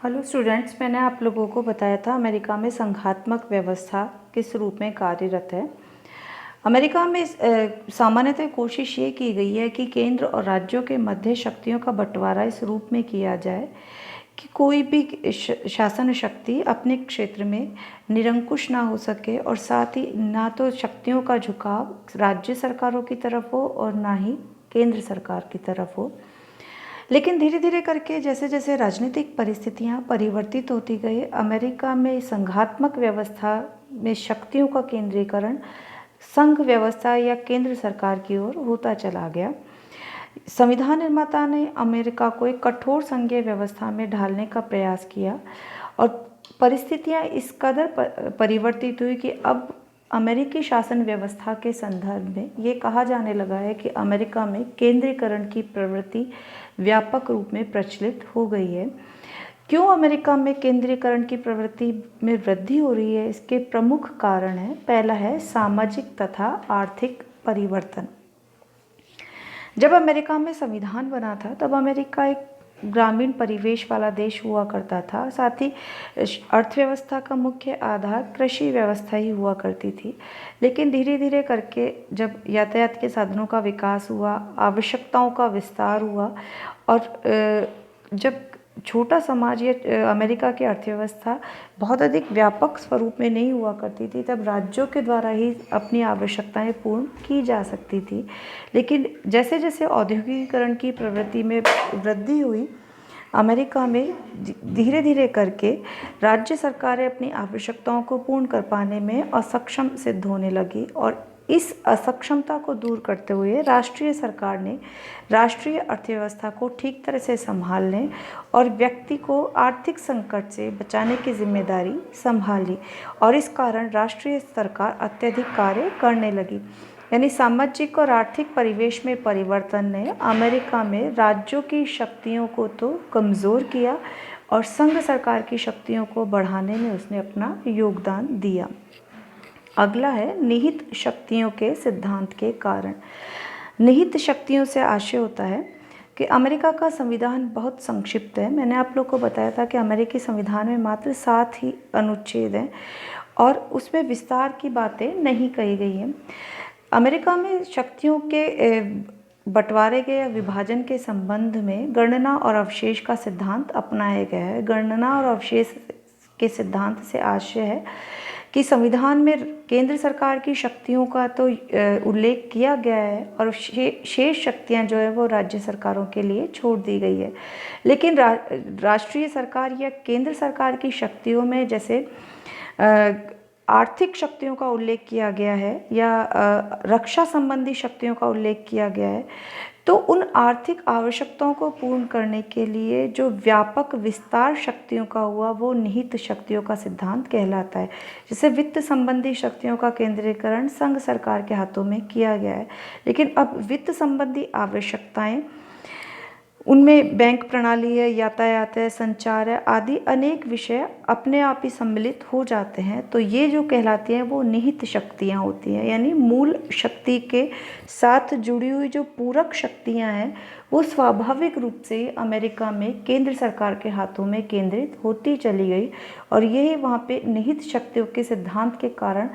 Hello students, मैंने आप लोगों को बताया था अमेरिका में संघात्मक व्यवस्था किस रूप में कार्यरत है। अमेरिका में सामान्यतः कोशिश ये की गई है कि केंद्र और राज्यों के मध्य शक्तियों का बंटवारा इस रूप में किया जाए कि कोई भी शासन शक्ति अपने क्षेत्र में निरंकुश ना हो सके और साथ ही ना तो शक्तियों का झुकाव राज्य सरकारों की तरफ हो और ना ही केंद्र सरकार की तरफ हो। लेकिन धीरे धीरे करके जैसे जैसे राजनीतिक परिस्थितियां परिवर्तित होती गई, अमेरिका में संघात्मक व्यवस्था में शक्तियों का केंद्रीकरण संघ व्यवस्था या केंद्र सरकार की ओर होता चला गया। संविधान निर्माता ने अमेरिका को एक कठोर संघीय व्यवस्था में ढालने का प्रयास किया और परिस्थितियां इस कदर परिवर्तित हुई कि अब अमेरिकी शासन व्यवस्था के संदर्भ में ये कहा जाने लगा है कि अमेरिका में केंद्रीकरण की प्रवृत्ति व्यापक रूप में प्रचलित हो गई है। क्यों अमेरिका में केंद्रीकरण की प्रवृत्ति में वृद्धि हो रही है, इसके प्रमुख कारण हैं। पहला है सामाजिक तथा आर्थिक परिवर्तन। जब अमेरिका में संविधान बना था तब अमेरिका एक ग्रामीण परिवेश वाला देश हुआ करता था। साथ ही अर्थव्यवस्था का मुख्य आधार कृषि व्यवस्था ही हुआ करती थी। लेकिन धीरे धीरे करके जब यातायात के साधनों का विकास हुआ, आवश्यकताओं का विस्तार हुआ और जब छोटा समाज या अमेरिका की अर्थव्यवस्था बहुत अधिक व्यापक स्वरूप में नहीं हुआ करती थी, तब राज्यों के द्वारा ही अपनी आवश्यकताएं पूर्ण की जा सकती थी। लेकिन जैसे जैसे औद्योगिकीकरण की प्रवृत्ति में वृद्धि हुई, अमेरिका में धीरे धीरे करके राज्य सरकारें अपनी आवश्यकताओं को पूर्ण कर पाने में असक्षम सिद्ध होने लगी और इस असक्षमता को दूर करते हुए राष्ट्रीय सरकार ने राष्ट्रीय अर्थव्यवस्था को ठीक तरह से संभालने और व्यक्ति को आर्थिक संकट से बचाने की जिम्मेदारी संभाली और इस कारण राष्ट्रीय सरकार अत्यधिक कार्य करने लगी। यानी सामाजिक और आर्थिक परिवेश में परिवर्तन ने अमेरिका में राज्यों की शक्तियों को तो कमज़ोर किया और संघ सरकार की शक्तियों को बढ़ाने में उसने अपना योगदान दिया। अगला है निहित शक्तियों के सिद्धांत के कारण। निहित शक्तियों से आशय होता है कि अमेरिका का संविधान बहुत संक्षिप्त है। मैंने आप लोग को बताया था कि अमेरिकी संविधान में मात्र 7 ही अनुच्छेद हैं और उसमें विस्तार की बातें नहीं कही गई हैं। अमेरिका में शक्तियों के बंटवारे गए या विभाजन के संबंध में गणना और अवशेष का सिद्धांत अपनाया गया है। गणना और अवशेष के सिद्धांत से आशय है कि संविधान में केंद्र सरकार की शक्तियों का तो उल्लेख किया गया है और शेष शक्तियां जो है वो राज्य सरकारों के लिए छोड़ दी गई है। लेकिन राष्ट्रीय सरकार या केंद्र सरकार की शक्तियों में जैसे आर्थिक शक्तियों का उल्लेख किया गया है या रक्षा संबंधी शक्तियों का उल्लेख किया गया है, तो उन आर्थिक आवश्यकताओं को पूर्ण करने के लिए जो व्यापक विस्तार शक्तियों का हुआ वो निहित शक्तियों का सिद्धांत कहलाता है। जैसे वित्त संबंधी शक्तियों का केंद्रीकरण संघ सरकार के हाथों में किया गया है, लेकिन अब वित्त संबंधी आवश्यकताएं उनमें बैंक प्रणाली है, यातायात है, संचार है आदि अनेक विषय अपने आप ही सम्मिलित हो जाते हैं। तो ये जो कहलाती हैं वो निहित शक्तियाँ होती हैं, यानी मूल शक्ति के साथ जुड़ी हुई जो पूरक शक्तियाँ हैं वो स्वाभाविक रूप से अमेरिका में केंद्र सरकार के हाथों में केंद्रित होती चली गई और यही वहाँ पे निहित शक्तियों के सिद्धांत के कारण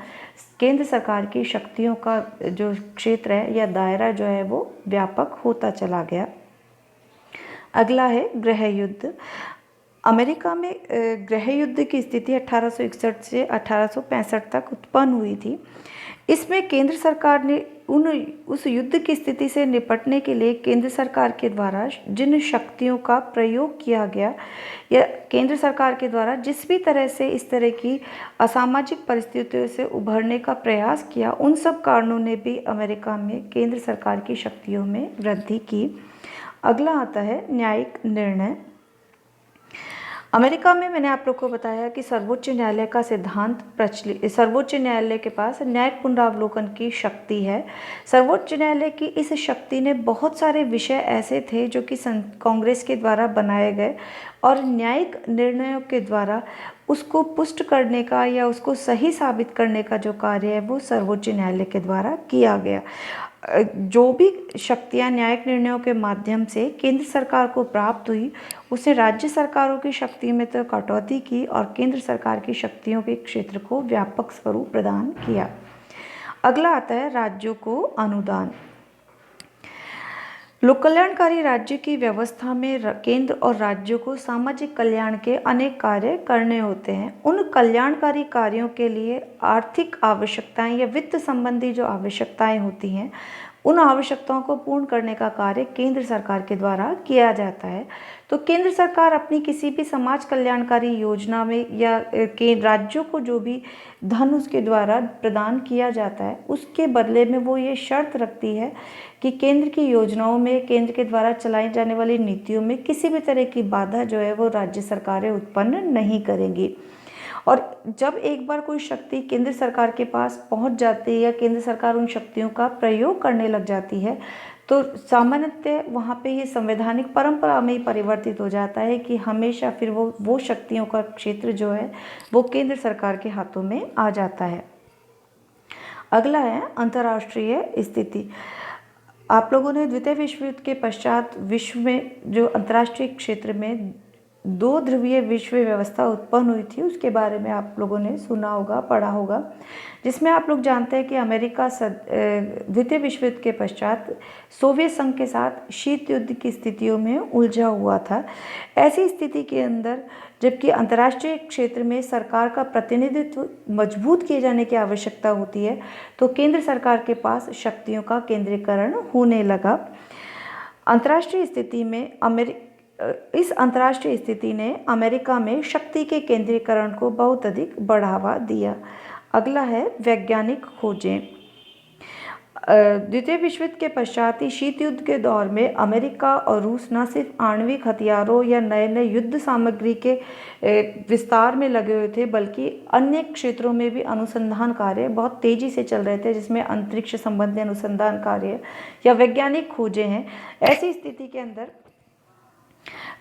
केंद्र सरकार की शक्तियों का जो क्षेत्र है या दायरा जो है वो व्यापक होता चला गया। अगला है गृह युद्ध। अमेरिका में गृह युद्ध की स्थिति 1861 से 1865 तक उत्पन्न हुई थी। इसमें केंद्र सरकार ने उस युद्ध की स्थिति से निपटने के लिए केंद्र सरकार के द्वारा जिन शक्तियों का प्रयोग किया गया या केंद्र सरकार के द्वारा जिस भी तरह से इस तरह की असामाजिक परिस्थितियों से उभरने का प्रयास किया, उन सब कारणों ने भी अमेरिका में केंद्र सरकार की शक्तियों में वृद्धि की। अगला आता है न्यायिक निर्णय। अमेरिका में मैंने आप लोग को बताया कि सर्वोच्च न्यायालय का सिद्धांत प्रचलित, सर्वोच्च न्यायालय के पास न्यायिक पुनरावलोकन की शक्ति है। सर्वोच्च न्यायालय की इस शक्ति ने बहुत सारे विषय ऐसे थे जो कि कांग्रेस के द्वारा बनाए गए और न्यायिक निर्णयों के द्वारा उसको पुष्ट करने का या उसको सही साबित करने का जो कार्य है वो सर्वोच्च न्यायालय के द्वारा किया गया। जो भी शक्तियाँ न्यायिक निर्णयों के माध्यम से केंद्र सरकार को प्राप्त हुई, उसने राज्य सरकारों की शक्ति में तो कटौती की और केंद्र सरकार की शक्तियों के क्षेत्र को व्यापक स्वरूप प्रदान किया। अगला आता है राज्यों को अनुदान। लोक कल्याणकारी राज्य की व्यवस्था में केंद्र और राज्यों को सामाजिक कल्याण के अनेक कार्य करने होते हैं। उन कल्याणकारी कार्यों के लिए आर्थिक आवश्यकताएं या वित्त संबंधी जो आवश्यकताएं होती हैं, उन आवश्यकताओं को पूर्ण करने का कार्य केंद्र सरकार के द्वारा किया जाता है। तो केंद्र सरकार अपनी किसी भी समाज कल्याणकारी योजना में या के राज्यों को जो भी धन उसके द्वारा प्रदान किया जाता है, उसके बदले में वो ये शर्त रखती है कि केंद्र की योजनाओं में, केंद्र के द्वारा चलाई जाने वाली नीतियों में किसी भी तरह की बाधा जो है वो राज्य सरकारें उत्पन्न नहीं करेंगी। और जब एक बार कोई शक्ति केंद्र सरकार के पास पहुंच जाती है या केंद्र सरकार उन शक्तियों का प्रयोग करने लग जाती है, तो सामान्यतः वहाँ पे ये संवैधानिक परंपरा में ही परिवर्तित हो जाता है कि हमेशा फिर वो शक्तियों का क्षेत्र जो है वो केंद्र सरकार के हाथों में आ जाता है। अगला है अंतर्राष्ट्रीय स्थिति। आप लोगों ने द्वितीय विश्व युद्ध के पश्चात विश्व में जो अंतर्राष्ट्रीय क्षेत्र में दो ध्रुवीय विश्व व्यवस्था उत्पन्न हुई थी, उसके बारे में आप लोगों ने सुना होगा, पढ़ा होगा, जिसमें आप लोग जानते हैं कि अमेरिका द्वितीय विश्व युद्ध के पश्चात सोवियत संघ के साथ शीत युद्ध की स्थितियों में उलझा हुआ था। ऐसी स्थिति के अंदर जबकि अंतर्राष्ट्रीय क्षेत्र में सरकार का प्रतिनिधित्व मजबूत किए जाने की आवश्यकता होती है, तो केंद्र सरकार के पास शक्तियों का केंद्रीकरण होने लगा। इस अंतर्राष्ट्रीय स्थिति ने अमेरिका में शक्ति के केंद्रीकरण को बहुत अधिक बढ़ावा दिया। अगला है वैज्ञानिक खोजें। द्वितीय विश्व युद्ध के पश्चात ही शीत युद्ध के दौर में अमेरिका और रूस न सिर्फ आणविक हथियारों या नए नए युद्ध सामग्री के विस्तार में लगे हुए थे, बल्कि अन्य क्षेत्रों में भी अनुसंधान कार्य बहुत तेजी से चल रहे थे, जिसमें अंतरिक्ष संबंधी अनुसंधान कार्य या वैज्ञानिक खोजें हैं। ऐसी स्थिति के अंदर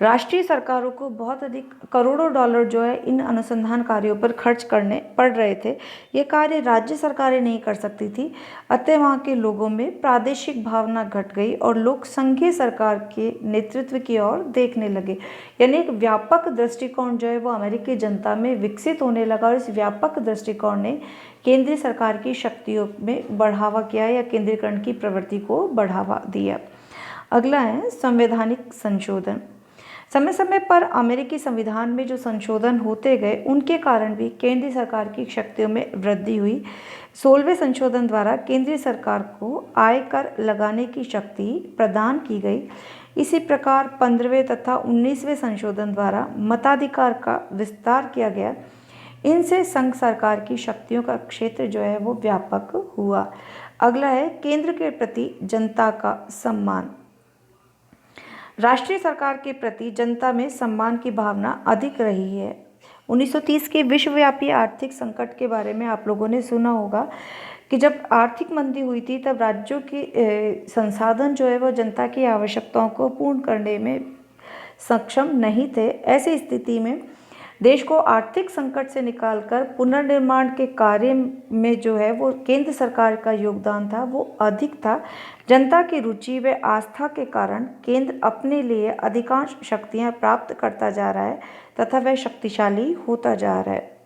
राष्ट्रीय सरकारों को बहुत अधिक करोड़ों डॉलर जो है इन अनुसंधान कार्यों पर खर्च करने पड़ रहे थे। ये कार्य राज्य सरकारें नहीं कर सकती थी, अतः वहाँ के लोगों में प्रादेशिक भावना घट गई और लोग संघीय सरकार के नेतृत्व की ओर देखने लगे। यानी एक व्यापक दृष्टिकोण जो है वो अमेरिकी जनता में विकसित होने लगा और इस व्यापक दृष्टिकोण ने केंद्रीय सरकार की शक्तियों में बढ़ावा किया या केंद्रीकरण की प्रवृत्ति को बढ़ावा दिया। अगला है संवैधानिक संशोधन। समय समय पर अमेरिकी संविधान में जो संशोधन होते गए, उनके कारण भी केंद्रीय सरकार की शक्तियों में वृद्धि हुई। 16वें संशोधन द्वारा केंद्रीय सरकार को आयकर लगाने की शक्ति प्रदान की गई। इसी प्रकार 15वें तथा 19वें संशोधन द्वारा मताधिकार का विस्तार किया गया। इनसे संघ सरकार की शक्तियों का क्षेत्र जो है वो व्यापक हुआ। अगला है केंद्र के प्रति जनता का सम्मान। राष्ट्रीय सरकार के प्रति जनता में सम्मान की भावना अधिक रही है। 1930 के विश्वव्यापी आर्थिक संकट के बारे में आप लोगों ने सुना होगा कि जब आर्थिक मंदी हुई थी, तब राज्यों के संसाधन जो है वो जनता की आवश्यकताओं को पूर्ण करने में सक्षम नहीं थे। ऐसी स्थिति में देश को आर्थिक संकट से निकालकर पुनर्निर्माण के कार्य में जो है वो केंद्र सरकार का योगदान था वो अधिक था। जनता की रुचि व आस्था के कारण केंद्र अपने लिए अधिकांश शक्तियां प्राप्त करता जा रहा है तथा वह शक्तिशाली होता जा रहा है।